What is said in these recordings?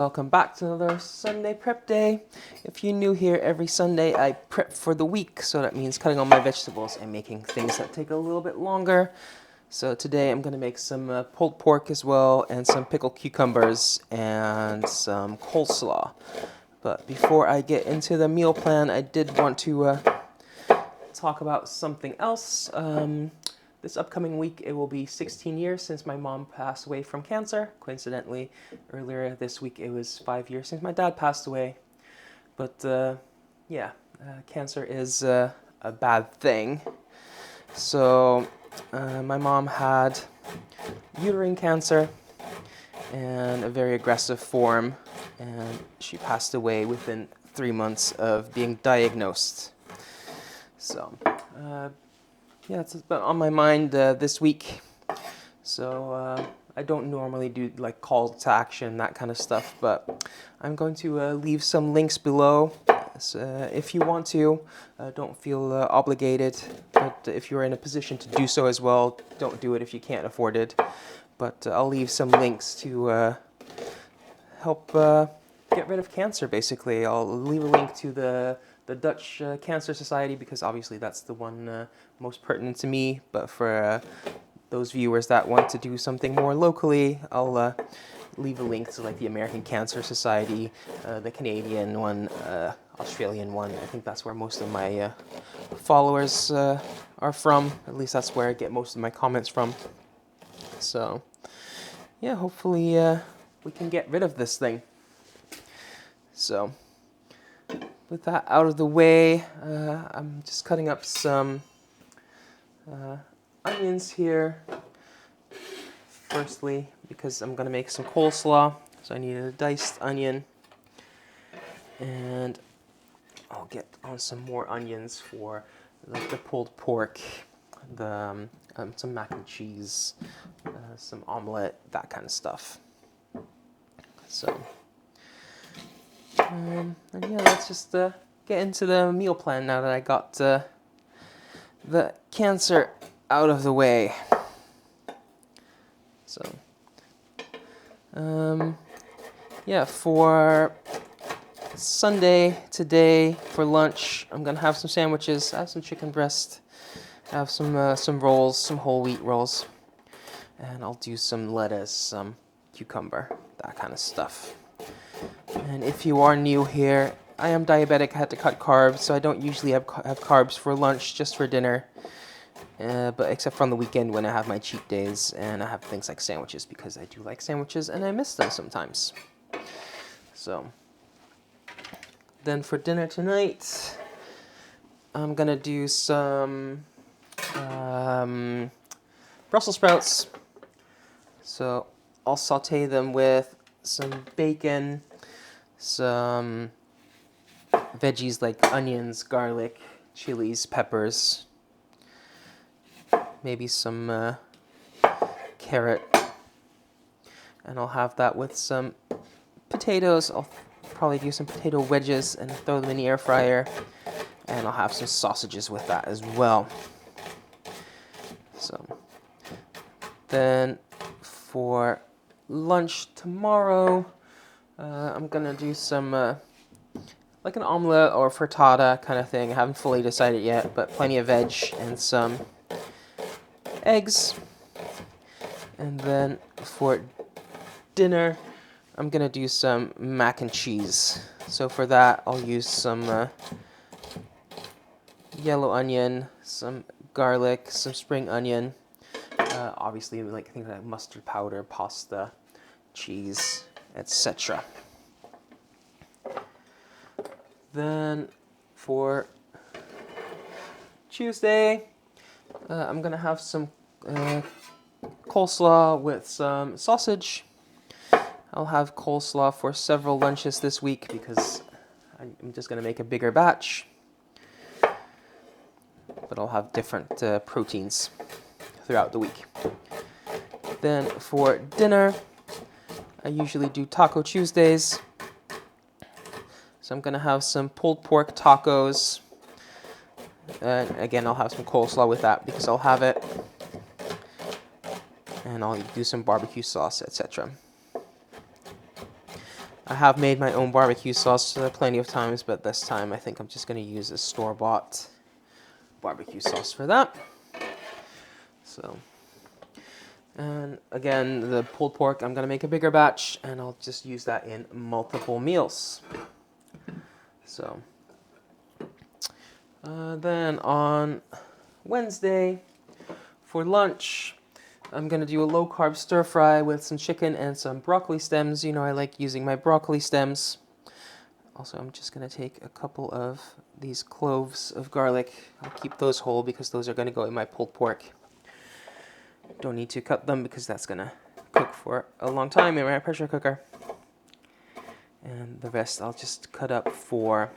Welcome back to another Sunday prep day. If you're new here, every Sunday I prep for the week, so that means cutting all my vegetables and making things that take a little bit longer. So today I'm going to make some pulled pork as well, and some pickled cucumbers and some coleslaw. But before I get into the meal plan, I did want to talk about something else. This upcoming week, it will be 16 years since my mom passed away from cancer. Coincidentally, earlier this week, it was 5 years since my dad passed away. But cancer is a bad thing. So my mom had uterine cancer and a very aggressive form, and she passed away within 3 months of being diagnosed. So it's been on my mind this week. So I don't normally do like call to action, that kind of stuff, but I'm going to leave some links below. So, if you want to, don't feel obligated, but if you're in a position to do so as well, don't do it if you can't afford it. But I'll leave some links to help get rid of cancer, basically. I'll leave a link to the Dutch Cancer Society, because obviously that's the one most pertinent to me. But for those viewers that want to do something more locally, I'll leave a link to like the American Cancer Society, the Canadian one, Australian one. I think that's where most of my followers are from. At least that's where I get most of my comments from. So yeah, hopefully we can get rid of this thing. So with that out of the way, I'm just cutting up some onions here. Firstly, because I'm going to make some coleslaw, so I need a diced onion. And I'll get on some more onions for like the pulled pork, some mac and cheese, some omelette, that kind of stuff. So and yeah, let's just get into the meal plan now that I got the cancer out of the way. So, for Sunday today for lunch, I'm gonna have some sandwiches. I have some chicken breast. I have some rolls, some whole wheat rolls, and I'll do some lettuce, some cucumber, that kind of stuff. And if you are new here, I am diabetic. I had to cut carbs, so I don't usually have carbs for lunch, just for dinner. But except for on the weekend when I have my cheat days and I have things like sandwiches, because I do like sandwiches and I miss them sometimes. So then for dinner tonight, I'm gonna do some Brussels sprouts. So I'll saute them with some bacon, some veggies like onions, garlic, chilies, peppers, maybe some carrot, and I'll have that with some potatoes. I'll probably do some potato wedges and throw them in the air fryer, and I'll have some sausages with that as well. So then for lunch tomorrow, I'm gonna do some like an omelette or frittata kind of thing. I haven't fully decided yet, but plenty of veg and some eggs. And then for dinner, I'm gonna do some mac and cheese. So for that, I'll use some yellow onion, some garlic, some spring onion, obviously like things like mustard powder, pasta, cheese, etc. Then for Tuesday, I'm gonna have some coleslaw with some sausage. I'll have coleslaw for several lunches this week because I'm just gonna make a bigger batch. But I'll have different proteins throughout the week. Then for dinner, I usually do Taco Tuesdays. So I'm gonna have some pulled pork tacos. And again, I'll have some coleslaw with that because I'll have it. And I'll do some barbecue sauce, etc. I have made my own barbecue sauce plenty of times, but this time I think I'm just going to use a store-bought barbecue sauce for that. So, and again, the pulled pork, I'm going to make a bigger batch, and I'll just use that in multiple meals. So, then on Wednesday for lunch, I'm going to do a low-carb stir-fry with some chicken and some broccoli stems. You know, I like using my broccoli stems. Also, I'm just going to take a couple of these cloves of garlic. I'll keep those whole because those are going to go in my pulled pork. Don't need to cut them because that's going to cook for a long time in my pressure cooker. And the rest I'll just cut up for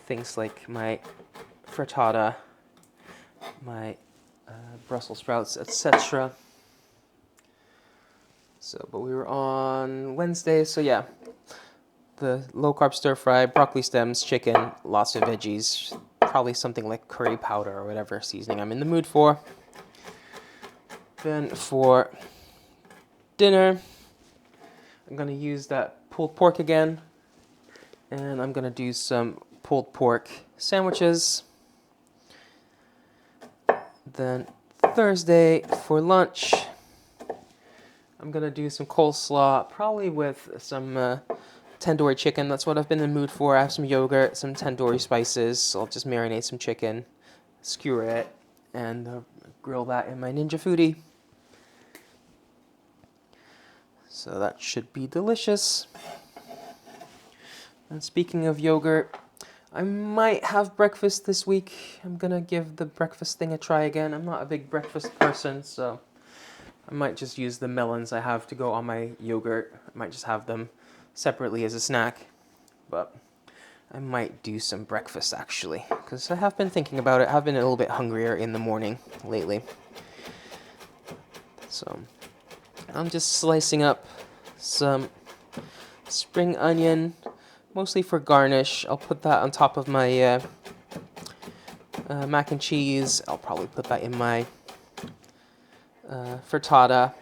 things like my frittata, my Brussels sprouts, etc. So, but we were on Wednesday, so yeah. The low-carb stir-fry, broccoli stems, chicken, lots of veggies, probably something like curry powder or whatever seasoning I'm in the mood for. Then for dinner, I'm going to use that pulled pork again, and I'm going to do some pulled pork sandwiches. Then Thursday for lunch, I'm going to do some coleslaw, probably with some tandoori chicken. That's what I've been in the mood for. I have some yogurt, some tandoori spices. So I'll just marinate some chicken, skewer it, and grill that in my Ninja Foodi. So that should be delicious. And speaking of yogurt, I might have breakfast this week. I'm gonna give the breakfast thing a try again. I'm not a big breakfast person, so I might just use the melons I have to go on my yogurt. I might just have them separately as a snack, but I might do some breakfast actually, because I have been thinking about it. I've been a little bit hungrier in the morning lately. So I'm just slicing up some spring onion, mostly for garnish. I'll put that on top of my mac and cheese. I'll probably put that in my frittata,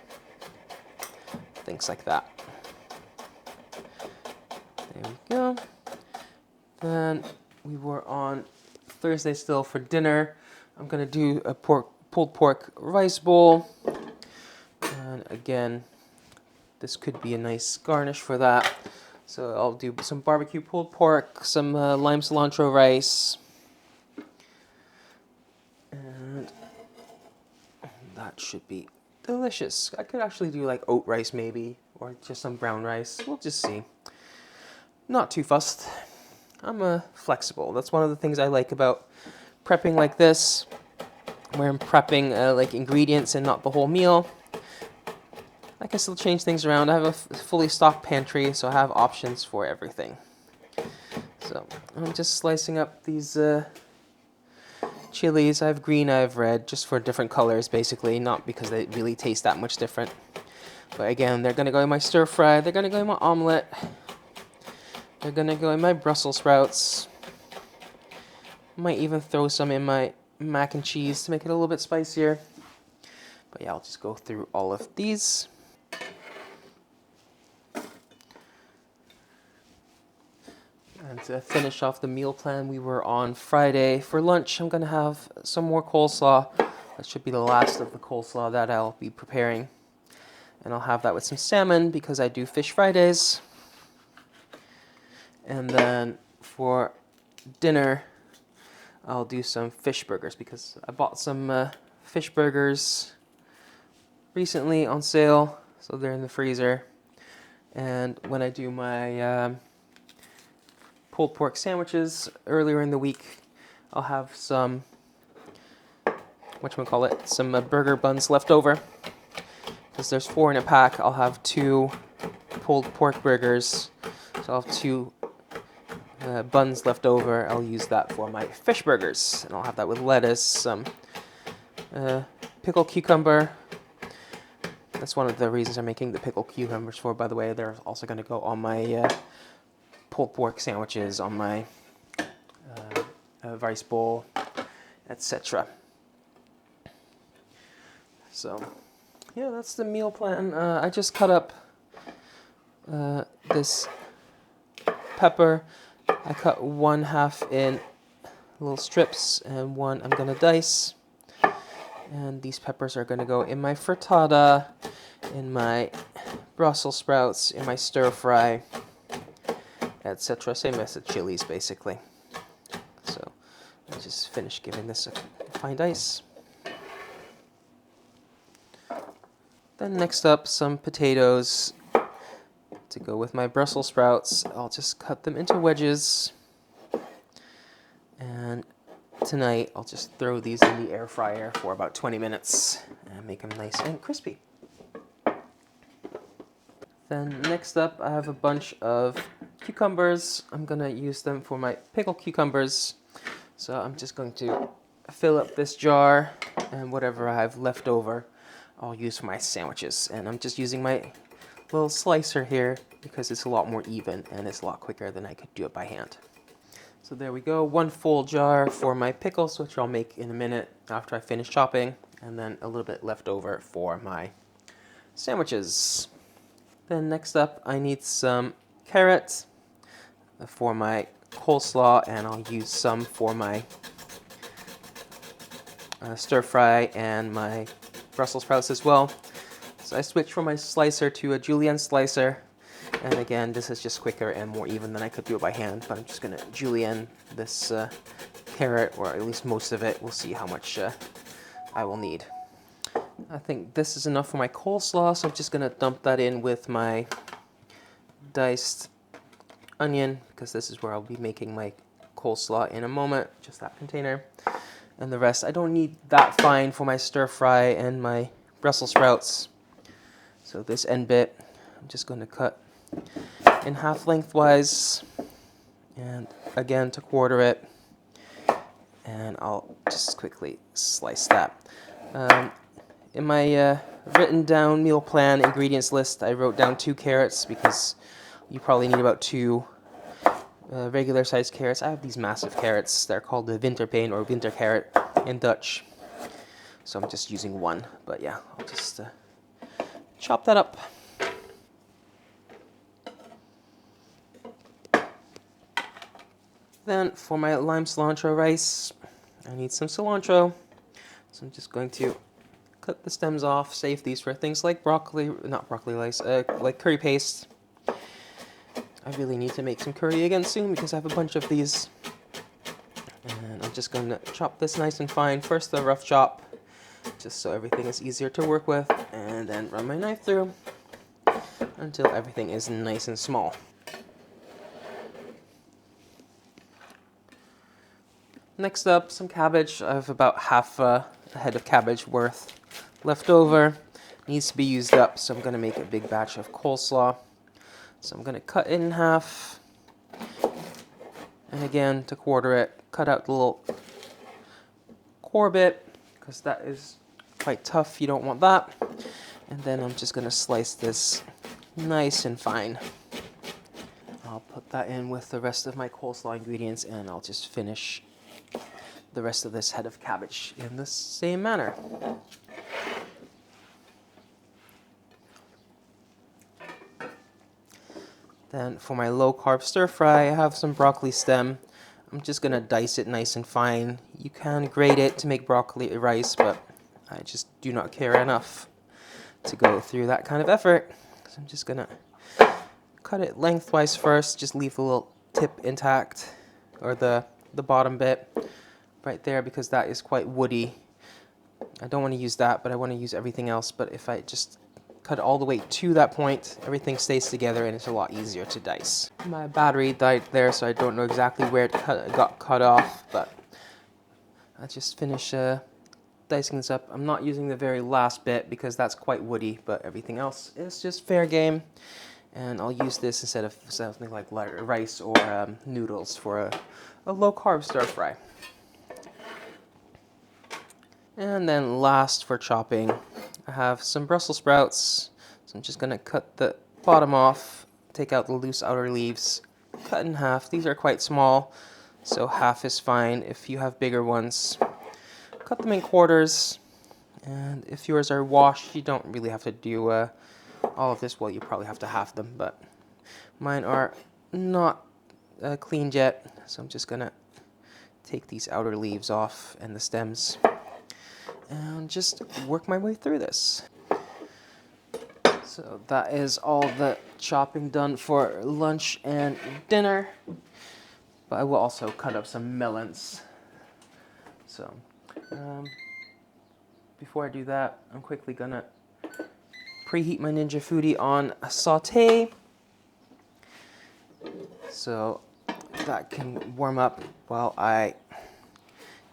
things like that. There we go. Then we were on Thursday still for dinner. I'm going to do a pulled pork rice bowl. And again, this could be a nice garnish for that. So I'll do some barbecue pulled pork, some lime cilantro rice. And that should be delicious. I could actually do like oat rice maybe, or just some brown rice. We'll just see. Not too fussed. I'm flexible. That's one of the things I like about prepping like this, where I'm prepping like ingredients and not the whole meal. I can still change things around. I have a fully stocked pantry, so I have options for everything. So I'm just slicing up these chilies. I have green, I have red, just for different colors basically, not because they really taste that much different. But again, they're going to go in my stir fry, they're going to go in my omelet, they're going to go in my Brussels sprouts. Might even throw some in my mac and cheese to make it a little bit spicier. But yeah, I'll just go through all of these. And to finish off the meal plan, we were on Friday. For lunch, I'm going to have some more coleslaw. That should be the last of the coleslaw that I'll be preparing. And I'll have that with some salmon because I do Fish Fridays. And then for dinner, I'll do some fish burgers because I bought some fish burgers recently on sale. So they're in the freezer. And when I do my pulled pork sandwiches earlier in the week, I'll have some, some burger buns left over. Because there's 4 in a pack, I'll have 2 pulled pork burgers. So I'll have 2 buns left over. I'll use that for my fish burgers. And I'll have that with lettuce, some pickled cucumber. That's one of the reasons I'm making the pickled cucumbers for, by the way. They're also going to go on my pulled pork sandwiches, on my rice bowl, etc. So, yeah, that's the meal plan. I just cut up this pepper. I cut one half in little strips and one I'm gonna dice. And these peppers are gonna go in my frittata, in my Brussels sprouts, in my stir fry, etc. Same as the chilies, basically. So I'll just finish giving this a fine dice. Then next up, some potatoes to go with my Brussels sprouts. I'll just cut them into wedges. And tonight, I'll just throw these in the air fryer for about 20 minutes and make them nice and crispy. Then next up, I have a bunch of cucumbers. I'm gonna use them for my pickled cucumbers. So I'm just going to fill up this jar, and whatever I have left over, I'll use for my sandwiches. And I'm just using my little slicer here because it's a lot more even and it's a lot quicker than I could do it by hand. So there we go, one full jar for my pickles, which I'll make in a minute after I finish chopping, and then a little bit left over for my sandwiches. Then next up, I need some carrots for my coleslaw, and I'll use some for my stir fry and my Brussels sprouts as well. So I switched from my slicer to a julienne slicer, and again, this is just quicker and more even than I could do it by hand, but I'm just going to julienne this carrot, or at least most of it. We'll see how much I will need. I think this is enough for my coleslaw, so I'm just going to dump that in with my diced onion, because this is where I'll be making my coleslaw in a moment, just that container. And the rest, I don't need that fine for my stir fry and my Brussels sprouts. So this end bit, I'm just going to cut in half lengthwise, and again to quarter it, and I'll just quickly slice that. In my written down meal plan ingredients list, I wrote down 2 carrots because you probably need about 2 regular sized carrots. I have these massive carrots. They're called the winterpeen or winter carrot in Dutch. So I'm just using 1, but yeah, I'll just chop that up. Then for my lime cilantro rice, I need some cilantro. So I'm just going to cut the stems off, save these for things like not broccoli rice, like curry paste. I really need to make some curry again soon because I have a bunch of these. And I'm just going to chop this nice and fine. First the rough chop, just so everything is easier to work with, and then run my knife through until everything is nice and small. Next up, some cabbage. I have about half a head of cabbage worth left over. Needs to be used up, so I'm going to make a big batch of coleslaw. So I'm going to cut it in half, and again, to quarter it, cut out the little core bit, because that is quite tough, you don't want that. And then I'm just going to slice this nice and fine. I'll put that in with the rest of my coleslaw ingredients, and I'll just finish the rest of this head of cabbage in the same manner. Then for my low carb stir fry, I have some broccoli stem. I'm just gonna dice it nice and fine. You can grate it to make broccoli rice, but I just do not care enough to go through that kind of effort. So I'm just gonna cut it lengthwise first, just leave the little tip intact, or the bottom bit right there, because that is quite woody. I don't want to use that, but I want to use everything else. But if I just cut it all the way to that point, everything stays together and it's a lot easier to dice. My battery died there, so I don't know exactly where it got cut off, but I just finish dicing this up. I'm not using the very last bit because that's quite woody, but everything else is just fair game. And I'll use this instead of something like rice or noodles for a low carb stir fry. And then last for chopping, I have some Brussels sprouts. So I'm just going to cut the bottom off, take out the loose outer leaves, cut in half. These are quite small, so half is fine. If you have bigger ones, cut them in quarters. And if yours are washed, you don't really have to do all of this. Well, you probably have to half them, but mine are not cleaned yet, so I'm just gonna take these outer leaves off and the stems and just work my way through this. So that is all the chopping done for lunch and dinner, but I will also cut up some melons. So before I do that, I'm quickly gonna preheat my Ninja Foodi on a saute, so that can warm up while I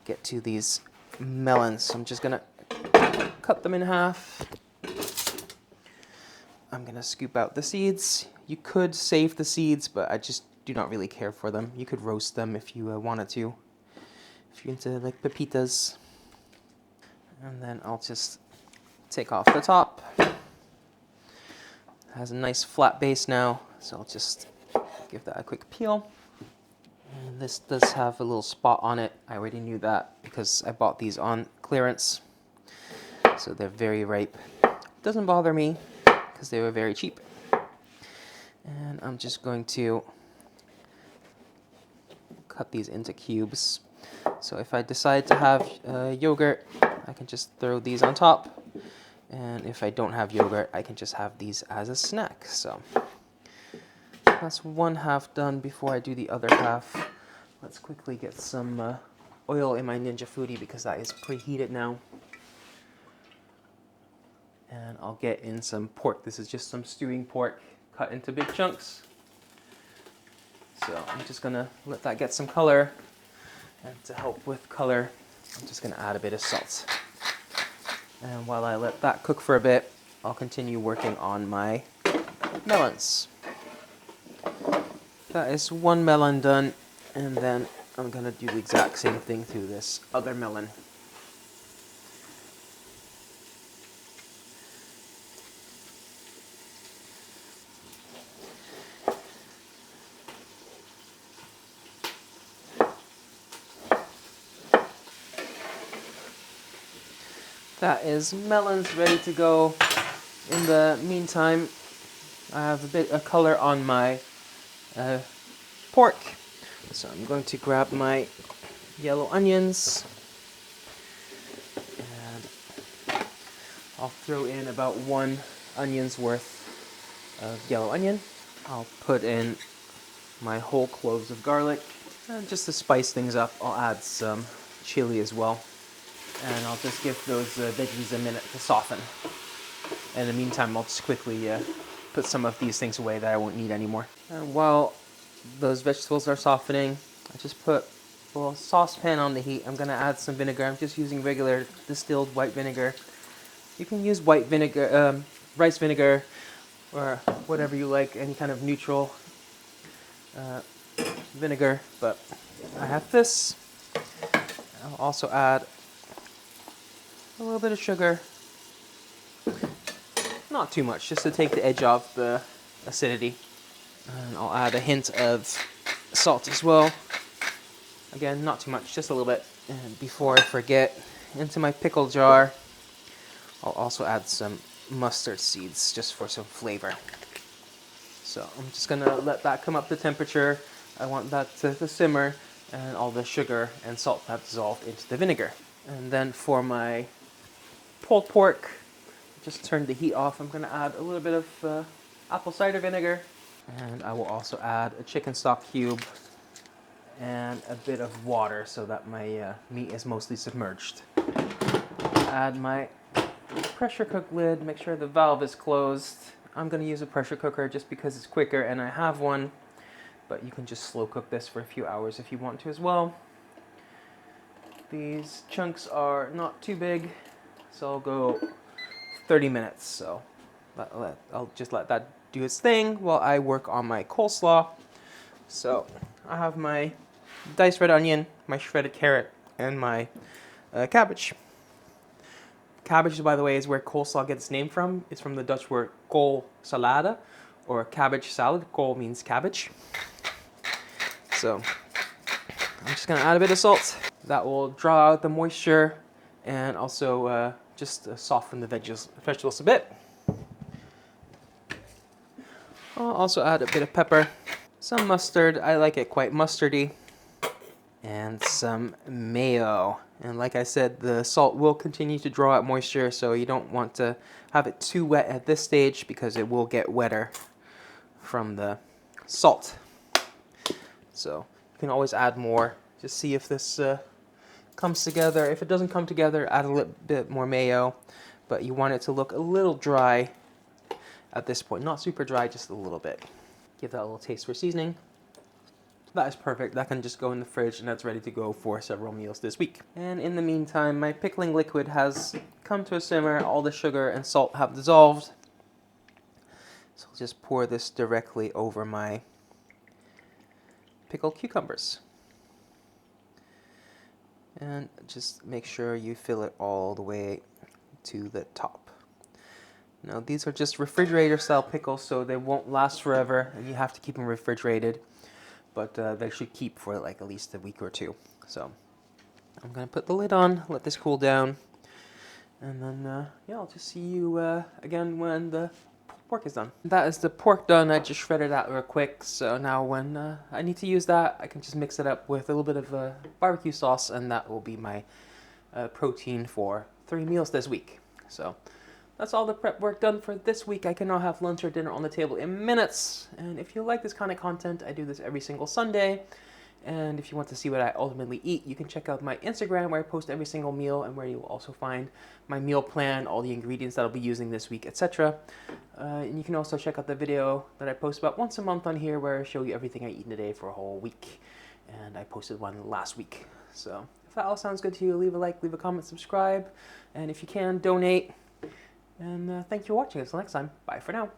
get to these melons. So I'm just gonna cut them in half. I'm gonna scoop out the seeds. You could save the seeds, but I just do not really care for them. You could roast them if you wanted to, if you're into like pepitas. And then I'll just take off the top. It has a nice flat base now, so I'll just give that a quick peel. And this does have a little spot on it. I already knew that because I bought these on clearance. So they're very ripe. Doesn't bother me because they were very cheap. And I'm just going to cut these into cubes. So if I decide to have yogurt, I can just throw these on top. And if I don't have yogurt, I can just have these as a snack. So that's one half done. Before I do the other half, let's quickly get some oil in my Ninja Foodi because that is preheated now. And I'll get in some pork. This is just some stewing pork cut into big chunks. So I'm just gonna let that get some color. And to help with color, I'm just gonna add a bit of salt. And while I let that cook for a bit, I'll continue working on my melons. That is one melon done, and then I'm gonna do the exact same thing to this other melon. That is melons ready to go. In the meantime, I have a bit of color on my pork. So I'm going to grab my yellow onions. And I'll throw in about 1 onion's worth of yellow onion. I'll put in my whole cloves of garlic. And just to spice things up, I'll add some chili as well. And I'll just give those veggies a minute to soften. In the meantime, I'll just quickly put some of these things away that I won't need anymore. And while those vegetables are softening, I just put a little saucepan on the heat. I'm gonna add some vinegar. I'm just using regular distilled white vinegar. You can use white vinegar, rice vinegar, or whatever you like, any kind of neutral vinegar, but I have this. I'll also add a little bit of sugar. Not too much, just to take the edge off the acidity. And I'll add a hint of salt as well. Again, not too much, just a little bit. And before I forget, into my pickle jar, I'll also add some mustard seeds just for some flavor. So I'm just gonna let that come up to temperature. I want that to simmer and all the sugar and salt have dissolved into the vinegar. And then for my pulled pork, just turn the heat off. I'm gonna add a little bit of apple cider vinegar, and I will also add a chicken stock cube and a bit of water so that my meat is mostly submerged. Add my pressure cook lid, make sure the valve is closed. I'm gonna use a pressure cooker just because it's quicker and I have one, but you can just slow cook this for a few hours if you want to as well. These chunks are not too big, so I'll go 30 minutes. So I'll just let that do its thing while I work on my coleslaw. So I have my diced red onion, my shredded carrot, and my cabbage. Cabbage, by the way, is where coleslaw gets its name from. It's from the Dutch word koolsalade, or cabbage salad. Kool means cabbage. So I'm just gonna add a bit of salt. That will draw out the moisture and also just soften the vegetables a bit. I'll also add a bit of pepper. some mustard. I like it quite mustardy. And some mayo. And like I said, the salt will continue to draw out moisture, so you don't want to have it too wet at this stage because it will get wetter from the salt. So you can always add more. Just see if this comes together. If it doesn't come together, add a little bit more mayo. But you want it to look a little dry at this point. Not super dry, just a little bit. Give that a little taste for seasoning. That is perfect. That can just go in the fridge and that's ready to go for several meals this week. And in the meantime, my pickling liquid has come to a simmer. All the sugar and salt have dissolved. So I'll just pour this directly over my pickled cucumbers. And just make sure you fill it all the way to the top. Now these are just refrigerator style pickles, so they won't last forever and you have to keep them refrigerated. But they should keep for like at least a week or two. So I'm gonna put the lid on, let this cool down, and then yeah, I'll just see you again when the pork is done. That is the pork done. I just shredded that real quick, so now when I need to use that, I can just mix it up with a little bit of barbecue sauce, and that will be my protein for 3 meals this week. So that's all the prep work done for this week. I can now have lunch or dinner on the table in minutes. And if you like this kind of content, I do this every single Sunday. And if you want to see what I ultimately eat, you can check out my Instagram where I post every single meal and where you will also find my meal plan, all the ingredients that I'll be using this week, etc. And you can also check out the video that I post about once a month on here where I show you everything I eat in a day for a whole week. And I posted one last week. So if that all sounds good to you, leave a like, leave a comment, subscribe. And if you can, donate. And thank you for watching. Until next time, bye for now.